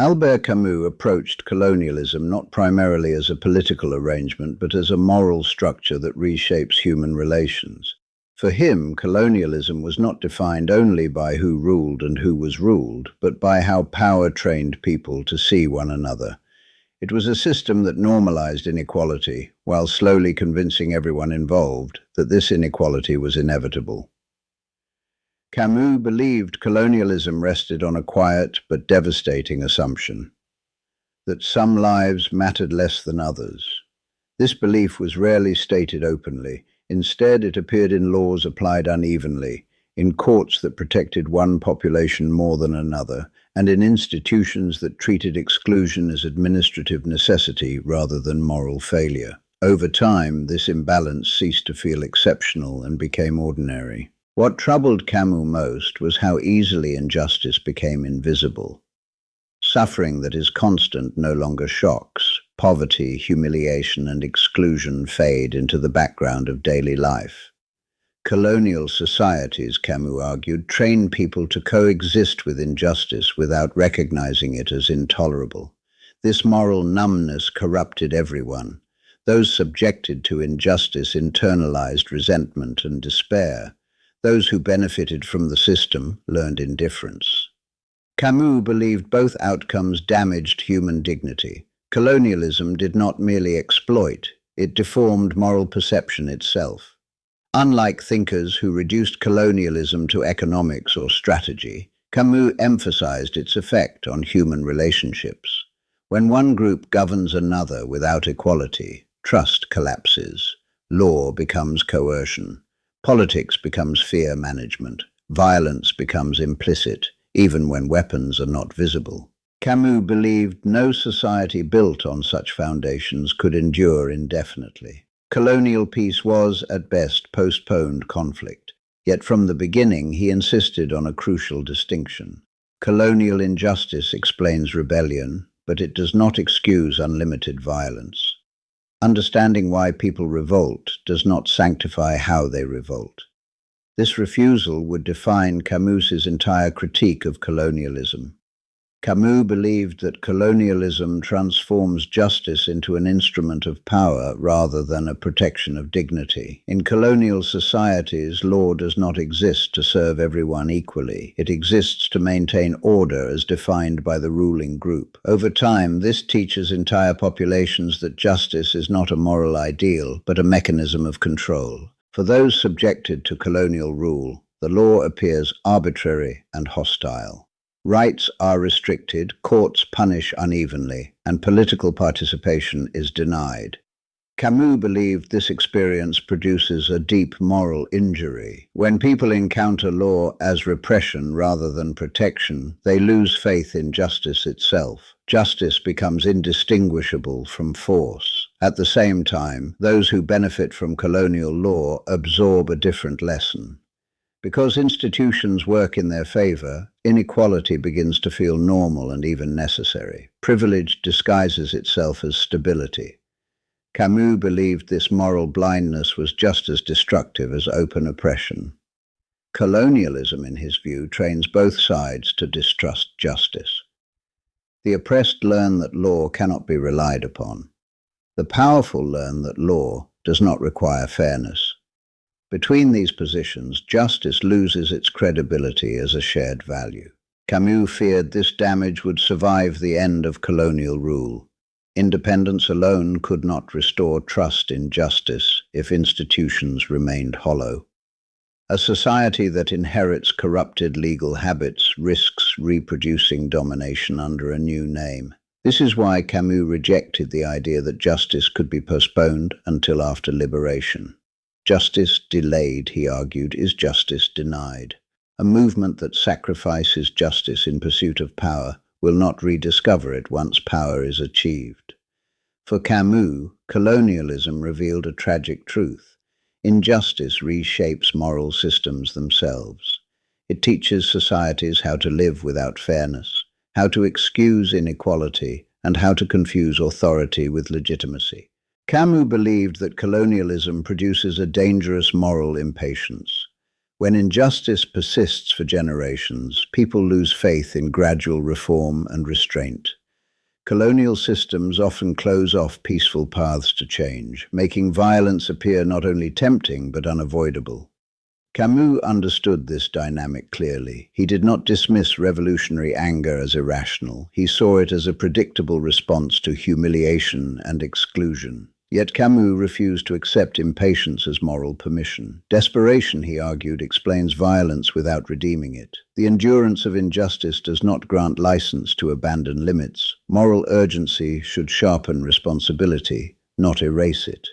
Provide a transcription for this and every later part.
Albert Camus approached colonialism not primarily as a political arrangement, but as a moral structure that reshapes human relations. For him, colonialism was not defined only by who ruled and who was ruled, but by how power trained people to see one another. It was a system that normalized inequality, while slowly convincing everyone involved that this inequality was inevitable. Camus believed colonialism rested on a quiet but devastating assumption, that some lives mattered less than others. This belief was rarely stated openly. Instead, it appeared in laws applied unevenly, in courts that protected one population more than another, and in institutions that treated exclusion as administrative necessity rather than moral failure. Over time, this imbalance ceased to feel exceptional and became ordinary. What troubled Camus most was how easily injustice became invisible. Suffering that is constant no longer shocks. Poverty, humiliation, and exclusion fade into the background of daily life. Colonial societies, Camus argued, train people to coexist with injustice without recognizing it as intolerable. This moral numbness corrupted everyone. Those subjected to injustice internalized resentment and despair. Those who benefited from the system learned indifference. Camus believed both outcomes damaged human dignity. Colonialism did not merely exploit, it deformed moral perception itself. Unlike thinkers who reduced colonialism to economics or strategy, Camus emphasized its effect on human relationships. When one group governs another without equality, trust collapses, law becomes coercion. Politics becomes fear management. Violence becomes implicit, even when weapons are not visible. Camus believed no society built on such foundations could endure indefinitely. Colonial peace was, at best, postponed conflict. Yet from the beginning, he insisted on a crucial distinction. Colonial injustice explains rebellion, but it does not excuse unlimited violence. Understanding why people revolt does not sanctify how they revolt. This refusal would define Camus's entire critique of colonialism. Camus believed that colonialism transforms justice into an instrument of power rather than a protection of dignity. In colonial societies, law does not exist to serve everyone equally. It exists to maintain order as defined by the ruling group. Over time, this teaches entire populations that justice is not a moral ideal, but a mechanism of control. For those subjected to colonial rule, the law appears arbitrary and hostile. Rights are restricted, courts punish unevenly, and political participation is denied. Camus believed this experience produces a deep moral injury. When people encounter law as repression rather than protection, they lose faith in justice itself. Justice becomes indistinguishable from force. At the same time, those who benefit from colonial law absorb a different lesson. Because institutions work in their favor, inequality begins to feel normal and even necessary. Privilege disguises itself as stability. Camus believed this moral blindness was just as destructive as open oppression. Colonialism, in his view, trains both sides to distrust justice. The oppressed learn that law cannot be relied upon. The powerful learn that law does not require fairness. Between these positions, justice loses its credibility as a shared value. Camus feared this damage would survive the end of colonial rule. Independence alone could not restore trust in justice if institutions remained hollow. A society that inherits corrupted legal habits risks reproducing domination under a new name. This is why Camus rejected the idea that justice could be postponed until after liberation. Justice delayed, he argued, is justice denied. A movement that sacrifices justice in pursuit of power will not rediscover it once power is achieved. For Camus, colonialism revealed a tragic truth. Injustice reshapes moral systems themselves. It teaches societies how to live without fairness, how to excuse inequality, and how to confuse authority with legitimacy. Camus believed that colonialism produces a dangerous moral impatience. When injustice persists for generations, people lose faith in gradual reform and restraint. Colonial systems often close off peaceful paths to change, making violence appear not only tempting but unavoidable. Camus understood this dynamic clearly. He did not dismiss revolutionary anger as irrational. He saw it as a predictable response to humiliation and exclusion. Yet Camus refused to accept impatience as moral permission. Desperation, he argued, explains violence without redeeming it. The endurance of injustice does not grant license to abandon limits. Moral urgency should sharpen responsibility, not erase it.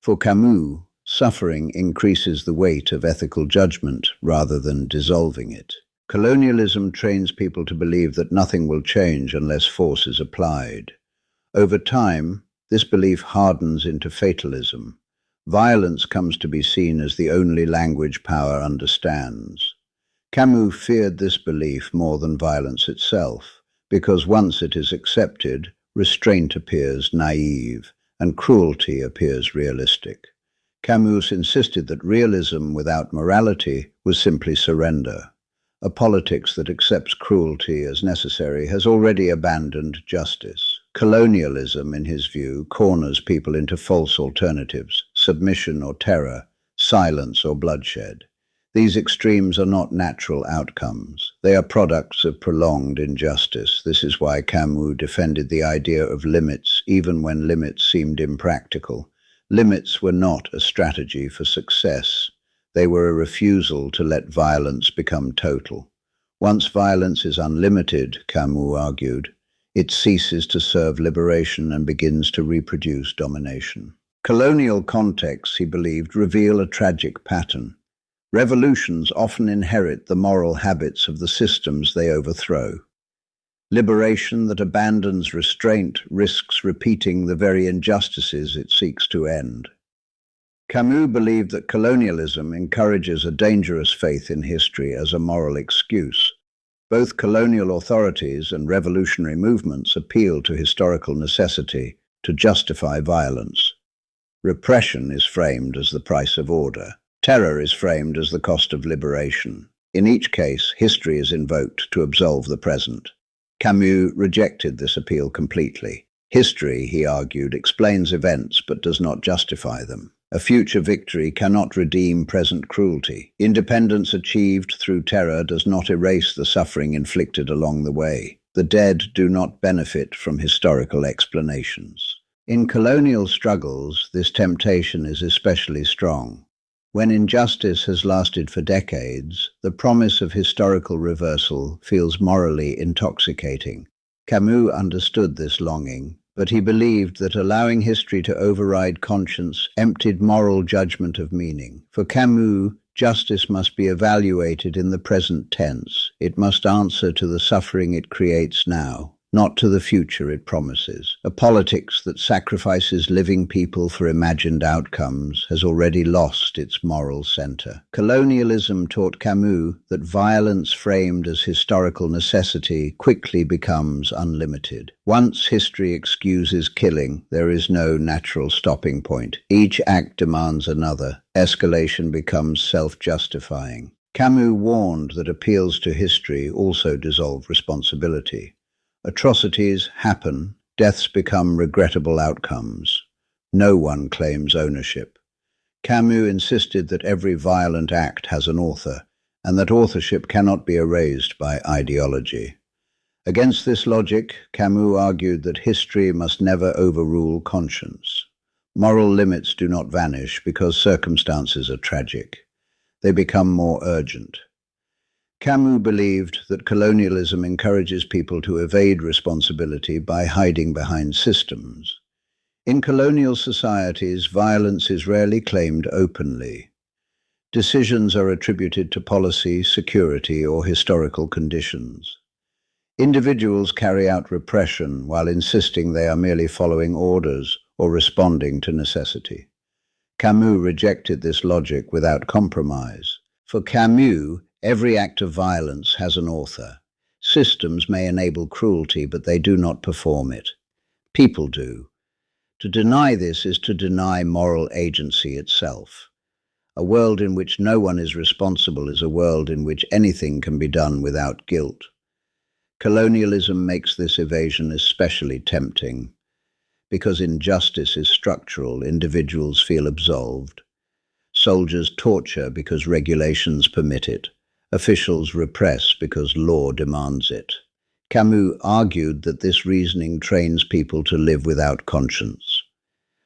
For Camus, suffering increases the weight of ethical judgment rather than dissolving it. Colonialism trains people to believe that nothing will change unless force is applied. Over time, this belief hardens into fatalism. Violence comes to be seen as the only language power understands. Camus feared this belief more than violence itself, because once it is accepted, restraint appears naive and cruelty appears realistic. Camus insisted that realism without morality was simply surrender. A politics that accepts cruelty as necessary has already abandoned justice. Colonialism, in his view, corners people into false alternatives: submission or terror, silence or bloodshed. These extremes are not natural outcomes. They are products of prolonged injustice. This is why Camus defended the idea of limits, even when limits seemed impractical. Limits were not a strategy for success. They were a refusal to let violence become total. Once violence is unlimited, Camus argued, it ceases to serve liberation and begins to reproduce domination. Colonial contexts, he believed, reveal a tragic pattern. Revolutions often inherit the moral habits of the systems they overthrow. Liberation that abandons restraint risks repeating the very injustices it seeks to end. Camus believed that colonialism encourages a dangerous faith in history as a moral excuse. Both colonial authorities and revolutionary movements appeal to historical necessity to justify violence. Repression is framed as the price of order. Terror is framed as the cost of liberation. In each case, history is invoked to absolve the present. Camus rejected this appeal completely. History, he argued, explains events but does not justify them. A future victory cannot redeem present cruelty. Independence achieved through terror does not erase the suffering inflicted along the way. The dead do not benefit from historical explanations. In colonial struggles, this temptation is especially strong. When injustice has lasted for decades, the promise of historical reversal feels morally intoxicating. Camus understood this longing, but he believed that allowing history to override conscience emptied moral judgment of meaning. For Camus, justice must be evaluated in the present tense. It must answer to the suffering it creates now, not to the future it promises. A politics that sacrifices living people for imagined outcomes has already lost its moral center. Colonialism taught Camus that violence framed as historical necessity quickly becomes unlimited. Once history excuses killing, there is no natural stopping point. Each act demands another. Escalation becomes self-justifying. Camus warned that appeals to history also dissolve responsibility. Atrocities happen, deaths become regrettable outcomes. No one claims ownership. Camus insisted that every violent act has an author, and that authorship cannot be erased by ideology. Against this logic, Camus argued that history must never overrule conscience. Moral limits do not vanish because circumstances are tragic. They become more urgent. Camus believed that colonialism encourages people to evade responsibility by hiding behind systems. In colonial societies, violence is rarely claimed openly. Decisions are attributed to policy, security, or historical conditions. Individuals carry out repression while insisting they are merely following orders or responding to necessity. Camus rejected this logic without compromise. For Camus, every act of violence has an author. Systems may enable cruelty, but they do not perform it. People do. To deny this is to deny moral agency itself. A world in which no one is responsible is a world in which anything can be done without guilt. Colonialism makes this evasion especially tempting. Because injustice is structural, individuals feel absolved. Soldiers torture because regulations permit it. Officials repress because law demands it. Camus argued that this reasoning trains people to live without conscience.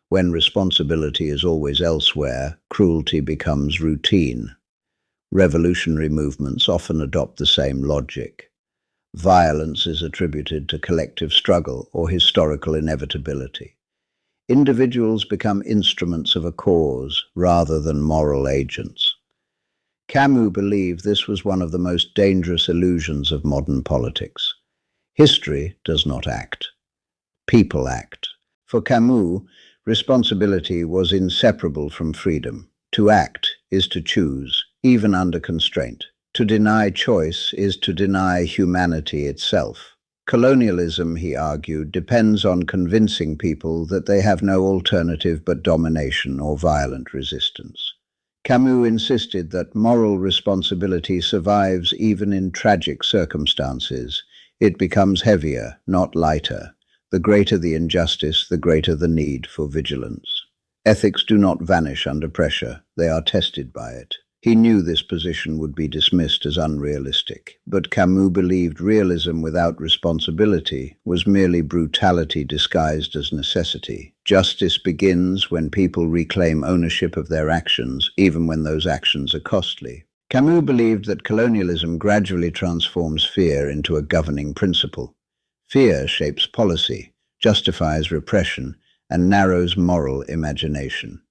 When responsibility is always elsewhere, cruelty becomes routine. Revolutionary movements often adopt the same logic. Violence is attributed to collective struggle or historical inevitability. Individuals become instruments of a cause rather than moral agents. Camus believed this was one of the most dangerous illusions of modern politics. History does not act. People act. For Camus, responsibility was inseparable from freedom. To act is to choose, even under constraint. To deny choice is to deny humanity itself. Colonialism, he argued, depends on convincing people that they have no alternative but domination or violent resistance. Camus insisted that moral responsibility survives even in tragic circumstances. It becomes heavier, not lighter. The greater the injustice, the greater the need for vigilance. Ethics do not vanish under pressure, they are tested by it. He knew this position would be dismissed as unrealistic, but Camus believed realism without responsibility was merely brutality disguised as necessity. Justice begins when people reclaim ownership of their actions, even when those actions are costly. Camus believed that colonialism gradually transforms fear into a governing principle. Fear shapes policy, justifies repression, and narrows moral imagination.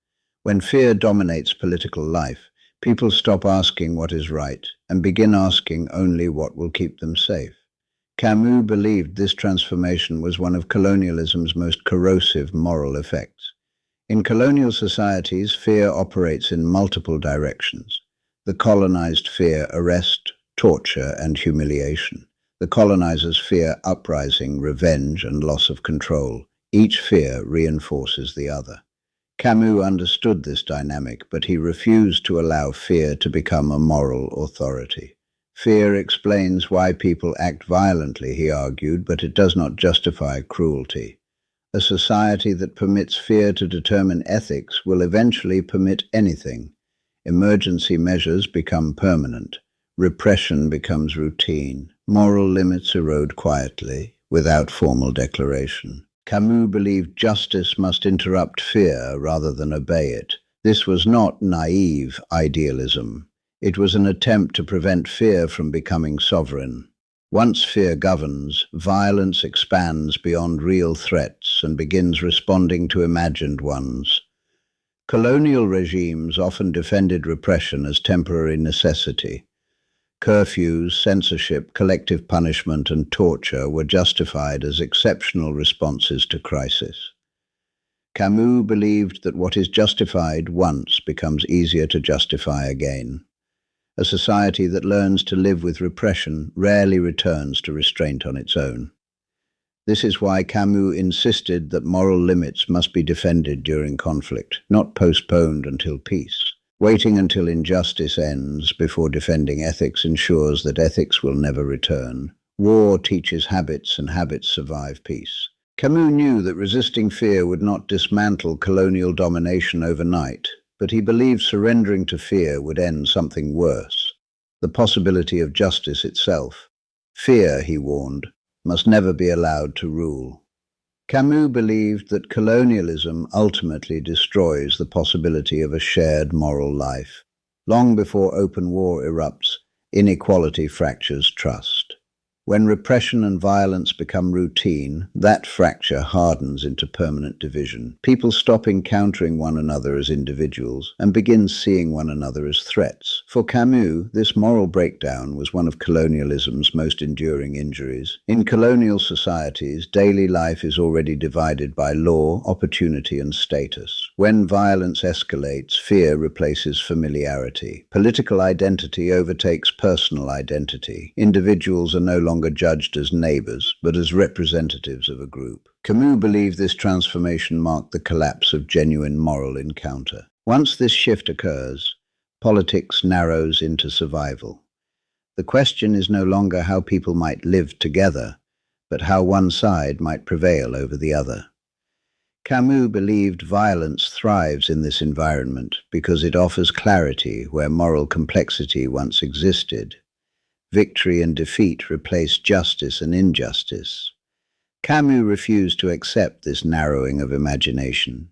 When fear dominates political life, people stop asking what is right and begin asking only what will keep them safe. Camus believed this transformation was one of colonialism's most corrosive moral effects. In colonial societies, fear operates in multiple directions. The colonized fear arrest, torture, and humiliation. The colonizers fear uprising, revenge, and loss of control. Each fear reinforces the other. Camus understood this dynamic, but he refused to allow fear to become a moral authority. Fear explains why people act violently, he argued, but it does not justify cruelty. A society that permits fear to determine ethics will eventually permit anything. Emergency measures become permanent. Repression becomes routine. Moral limits erode quietly, without formal declaration. Camus believed justice must interrupt fear rather than obey it. This was not naive idealism. It was an attempt to prevent fear from becoming sovereign. Once fear governs, violence expands beyond real threats and begins responding to imagined ones. Colonial regimes often defended repression as temporary necessity. Curfews, censorship, collective punishment, and torture were justified as exceptional responses to crisis. Camus believed that what is justified once becomes easier to justify again. A society that learns to live with repression rarely returns to restraint on its own. This is why Camus insisted that moral limits must be defended during conflict, not postponed until peace. Waiting until injustice ends before defending ethics ensures that ethics will never return. War teaches habits, and habits survive peace. Camus knew that resisting fear would not dismantle colonial domination overnight, but he believed surrendering to fear would end something worse, the possibility of justice itself. Fear, he warned, must never be allowed to rule. Camus believed that colonialism ultimately destroys the possibility of a shared moral life. Long before open war erupts, inequality fractures trust. When repression and violence become routine, that fracture hardens into permanent division. People stop encountering one another as individuals and begin seeing one another as threats. For Camus, this moral breakdown was one of colonialism's most enduring injuries. In colonial societies, daily life is already divided by law, opportunity, and status. When violence escalates, fear replaces familiarity. Political identity overtakes personal identity. Individuals are no longer judged as neighbors, but as representatives of a group. Camus believed this transformation marked the collapse of genuine moral encounter. Once this shift occurs, Politics narrows into survival. The question is no longer how people might live together, but how one side might prevail over the other. Camus believed violence thrives in this environment because it offers clarity where moral complexity once existed. Victory and defeat replace justice and injustice. Camus refused to accept this narrowing of imagination.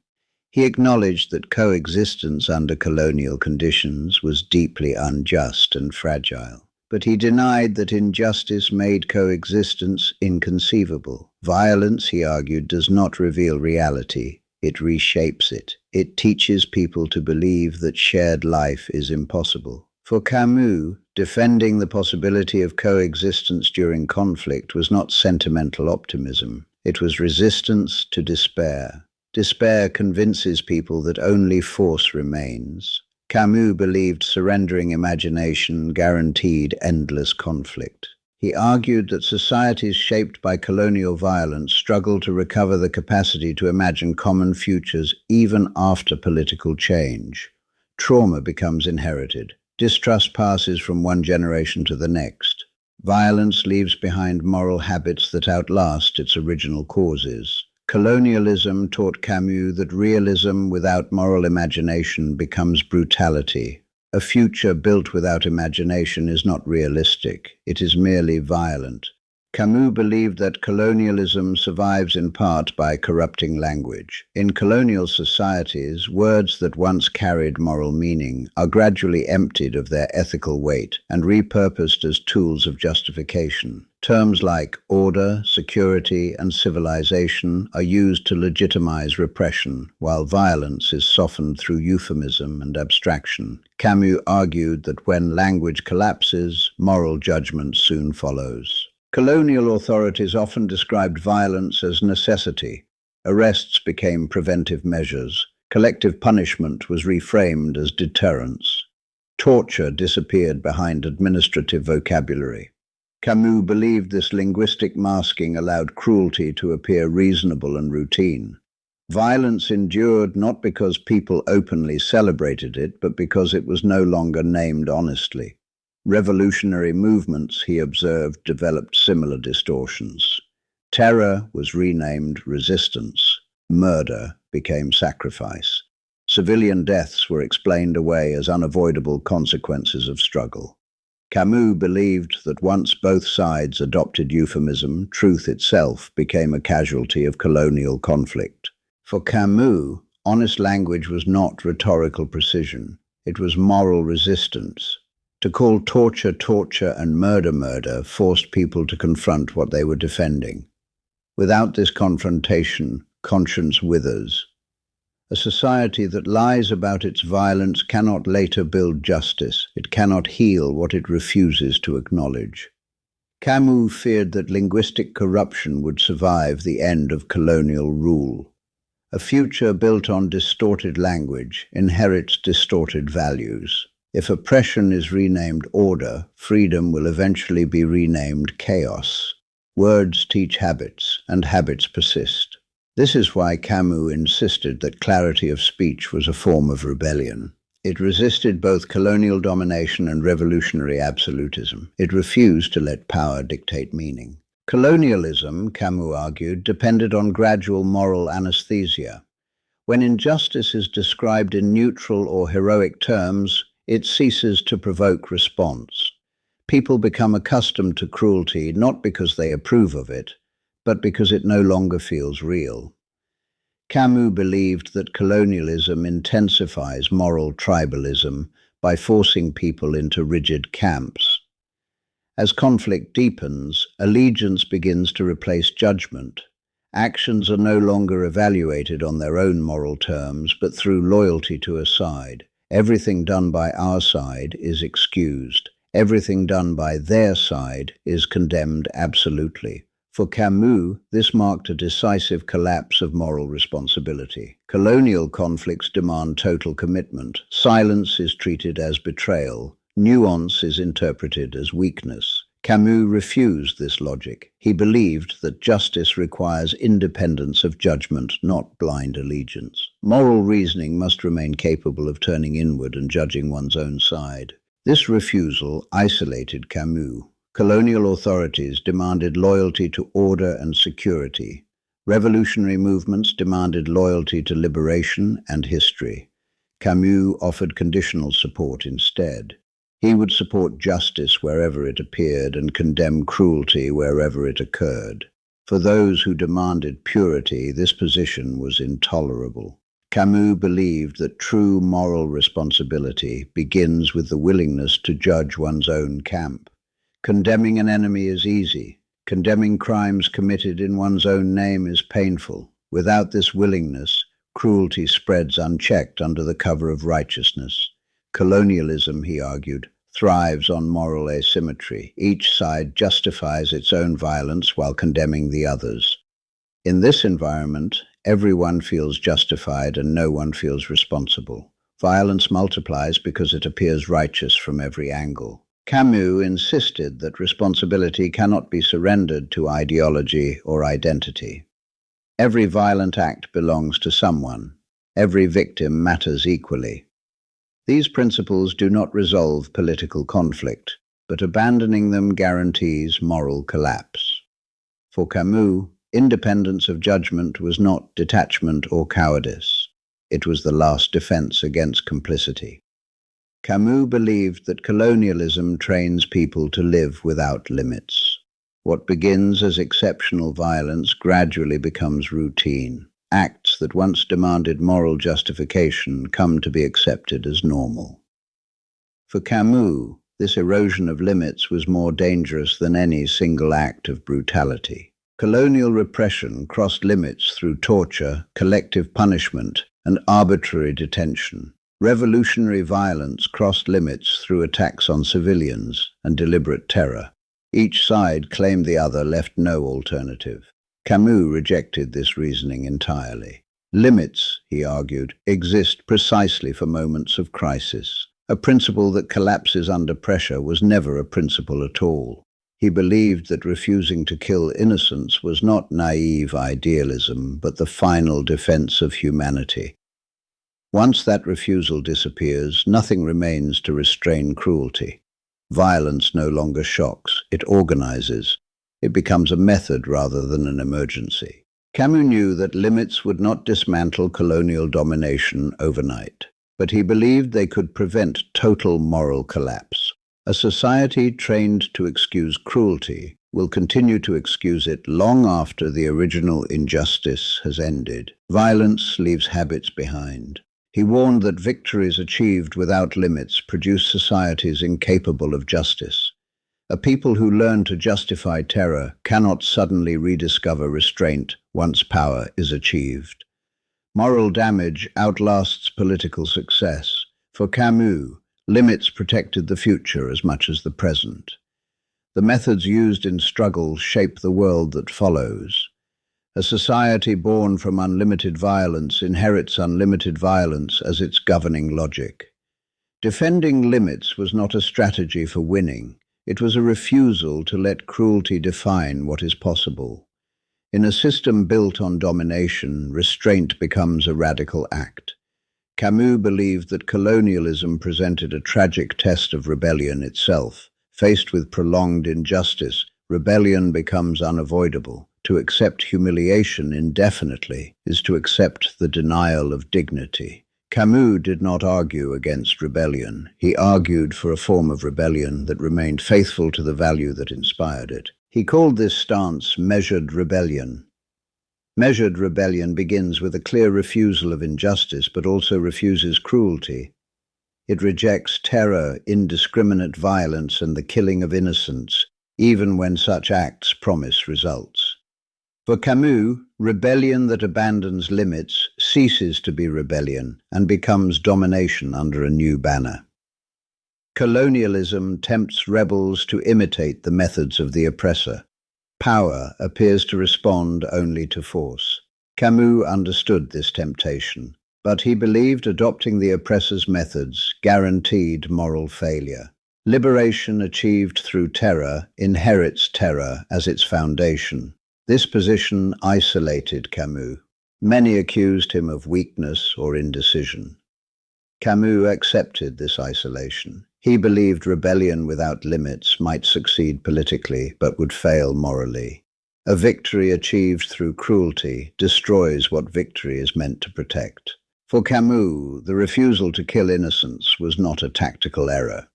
He acknowledged that coexistence under colonial conditions was deeply unjust and fragile. But he denied that injustice made coexistence inconceivable. Violence, he argued, does not reveal reality. It reshapes it. It teaches people to believe that shared life is impossible. For Camus, defending the possibility of coexistence during conflict was not sentimental optimism. It was resistance to despair. Despair convinces people that only force remains. Camus believed surrendering imagination guaranteed endless conflict. He argued that societies shaped by colonial violence struggle to recover the capacity to imagine common futures even after political change. Trauma becomes inherited. Distrust passes from one generation to the next. Violence leaves behind moral habits that outlast its original causes. Colonialism taught Camus that realism without moral imagination becomes brutality. A future built without imagination is not realistic, it is merely violent. Camus believed that colonialism survives in part by corrupting language. In colonial societies, words that once carried moral meaning are gradually emptied of their ethical weight and repurposed as tools of justification. Terms like order, security, and civilization are used to legitimize repression, while violence is softened through euphemism and abstraction. Camus argued that when language collapses, moral judgment soon follows. Colonial authorities often described violence as necessity. Arrests became preventive measures. Collective punishment was reframed as deterrence. Torture disappeared behind administrative vocabulary. Camus believed this linguistic masking allowed cruelty to appear reasonable and routine. Violence endured not because people openly celebrated it, but because it was no longer named honestly. Revolutionary movements, he observed, developed similar distortions. Terror was renamed resistance. Murder became sacrifice. Civilian deaths were explained away as unavoidable consequences of struggle. Camus believed that once both sides adopted euphemism, truth itself became a casualty of colonial conflict. For Camus, honest language was not rhetorical precision. It was moral resistance. To call torture torture and murder murder forced people to confront what they were defending. Without this confrontation, conscience withers. A society that lies about its violence cannot later build justice. It cannot heal what it refuses to acknowledge. Camus feared that linguistic corruption would survive the end of colonial rule. A future built on distorted language inherits distorted values. If oppression is renamed order, freedom will eventually be renamed chaos. Words teach habits, and habits persist. This is why Camus insisted that clarity of speech was a form of rebellion. It resisted both colonial domination and revolutionary absolutism. It refused to let power dictate meaning. Colonialism, Camus argued, depended on gradual moral anesthesia. When injustice is described in neutral or heroic terms, it ceases to provoke response. People become accustomed to cruelty not because they approve of it, but because it no longer feels real. Camus believed that colonialism intensifies moral tribalism by forcing people into rigid camps. As conflict deepens, allegiance begins to replace judgment. Actions are no longer evaluated on their own moral terms, but through loyalty to a side. Everything done by our side is excused. Everything done by their side is condemned absolutely. For Camus, this marked a decisive collapse of moral responsibility. Colonial conflicts demand total commitment. Silence is treated as betrayal. Nuance is interpreted as weakness. Camus refused this logic. He believed that justice requires independence of judgment, not blind allegiance. Moral reasoning must remain capable of turning inward and judging one's own side. This refusal isolated Camus. Colonial authorities demanded loyalty to order and security. Revolutionary movements demanded loyalty to liberation and history. Camus offered conditional support instead. He would support justice wherever it appeared and condemn cruelty wherever it occurred. For those who demanded purity, this position was intolerable. Camus believed that true moral responsibility begins with the willingness to judge one's own camp. Condemning an enemy is easy. Condemning crimes committed in one's own name is painful. Without this willingness, cruelty spreads unchecked under the cover of righteousness. Colonialism, he argued, thrives on moral asymmetry. Each side justifies its own violence while condemning the others. In this environment, everyone feels justified and no one feels responsible. Violence multiplies because it appears righteous from every angle. Camus insisted that responsibility cannot be surrendered to ideology or identity. Every violent act belongs to someone. Every victim matters equally. These principles do not resolve political conflict, but abandoning them guarantees moral collapse. For Camus, independence of judgment was not detachment or cowardice. It was the last defense against complicity. Camus believed that colonialism trains people to live without limits. What begins as exceptional violence gradually becomes routine. Acts that once demanded moral justification come to be accepted as normal. For Camus, this erosion of limits was more dangerous than any single act of brutality. Colonial repression crossed limits through torture, collective punishment, and arbitrary detention. Revolutionary violence crossed limits through attacks on civilians and deliberate terror. Each side claimed the other left no alternative. Camus rejected this reasoning entirely. Limits, he argued, exist precisely for moments of crisis. A principle that collapses under pressure was never a principle at all. He believed that refusing to kill innocents was not naive idealism, but the final defense of humanity. Once that refusal disappears, nothing remains to restrain cruelty. Violence no longer shocks, it organizes. It becomes a method rather than an emergency. Camus knew that limits would not dismantle colonial domination overnight, but he believed they could prevent total moral collapse. A society trained to excuse cruelty will continue to excuse it long after the original injustice has ended. Violence leaves habits behind. He warned that victories achieved without limits produce societies incapable of justice. A people who learn to justify terror cannot suddenly rediscover restraint once power is achieved. Moral damage outlasts political success. For Camus, limits protected the future as much as the present. The methods used in struggle shape the world that follows. A society born from unlimited violence inherits unlimited violence as its governing logic. Defending limits was not a strategy for winning. It was a refusal to let cruelty define what is possible. In a system built on domination, restraint becomes a radical act. Camus believed that colonialism presented a tragic test of rebellion itself. Faced with prolonged injustice, rebellion becomes unavoidable. To accept humiliation indefinitely is to accept the denial of dignity. Camus did not argue against rebellion. He argued for a form of rebellion that remained faithful to the value that inspired it. He called this stance measured rebellion. Measured rebellion begins with a clear refusal of injustice, but also refuses cruelty. It rejects terror, indiscriminate violence, and the killing of innocents, even when such acts promise results. For Camus, rebellion that abandons limits ceases to be rebellion and becomes domination under a new banner. Colonialism tempts rebels to imitate the methods of the oppressor. Power appears to respond only to force. Camus understood this temptation, but he believed adopting the oppressor's methods guaranteed moral failure. Liberation achieved through terror inherits terror as its foundation. This position isolated Camus. Many accused him of weakness or indecision. Camus accepted this isolation. He believed rebellion without limits might succeed politically, but would fail morally. A victory achieved through cruelty destroys what victory is meant to protect. For Camus, the refusal to kill innocents was not a tactical error.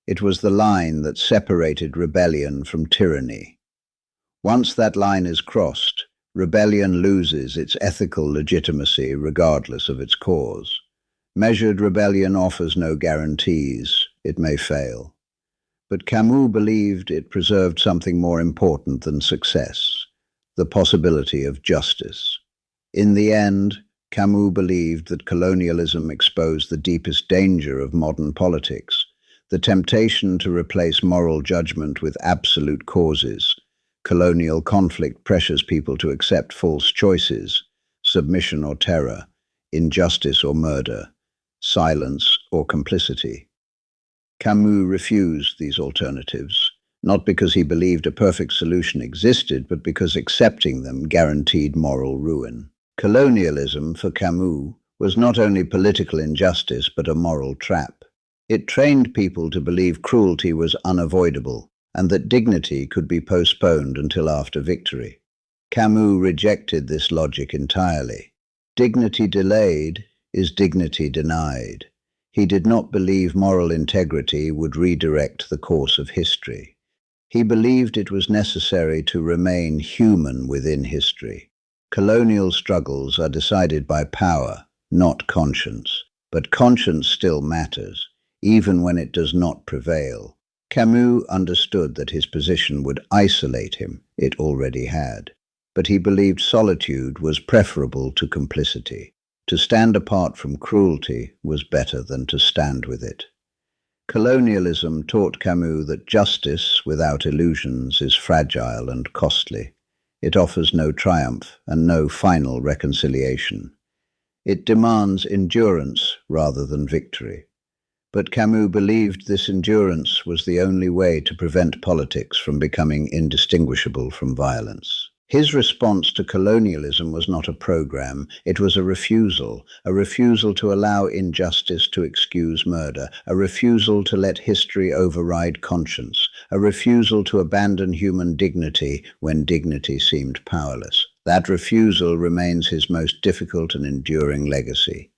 It was the line that separated rebellion from tyranny. Once that line is crossed, rebellion loses its ethical legitimacy regardless of its cause. Measured rebellion offers no guarantees. It may fail. But Camus believed it preserved something more important than success, the possibility of justice. In the end, Camus believed that colonialism exposed the deepest danger of modern politics, the temptation to replace moral judgment with absolute causes. Colonial conflict pressures people to accept false choices, submission or terror, injustice or murder, silence or complicity. Camus refused these alternatives, not because he believed a perfect solution existed, but because accepting them guaranteed moral ruin. Colonialism, for Camus, was not only political injustice, but a moral trap. It trained people to believe cruelty was unavoidable, and that dignity could be postponed until after victory. Camus rejected this logic entirely. Dignity delayed is dignity denied. He did not believe moral integrity would redirect the course of history. He believed it was necessary to remain human within history. Colonial struggles are decided by power, not conscience. But conscience still matters, even when it does not prevail. Camus understood that his position would isolate him. It already had. But he believed solitude was preferable to complicity. To stand apart from cruelty was better than to stand with it. Colonialism taught Camus that justice without illusions is fragile and costly. It offers no triumph and no final reconciliation. It demands endurance rather than victory. But Camus believed this endurance was the only way to prevent politics from becoming indistinguishable from violence. His response to colonialism was not a program, it was a refusal to allow injustice to excuse murder, a refusal to let history override conscience, a refusal to abandon human dignity when dignity seemed powerless. That refusal remains his most difficult and enduring legacy.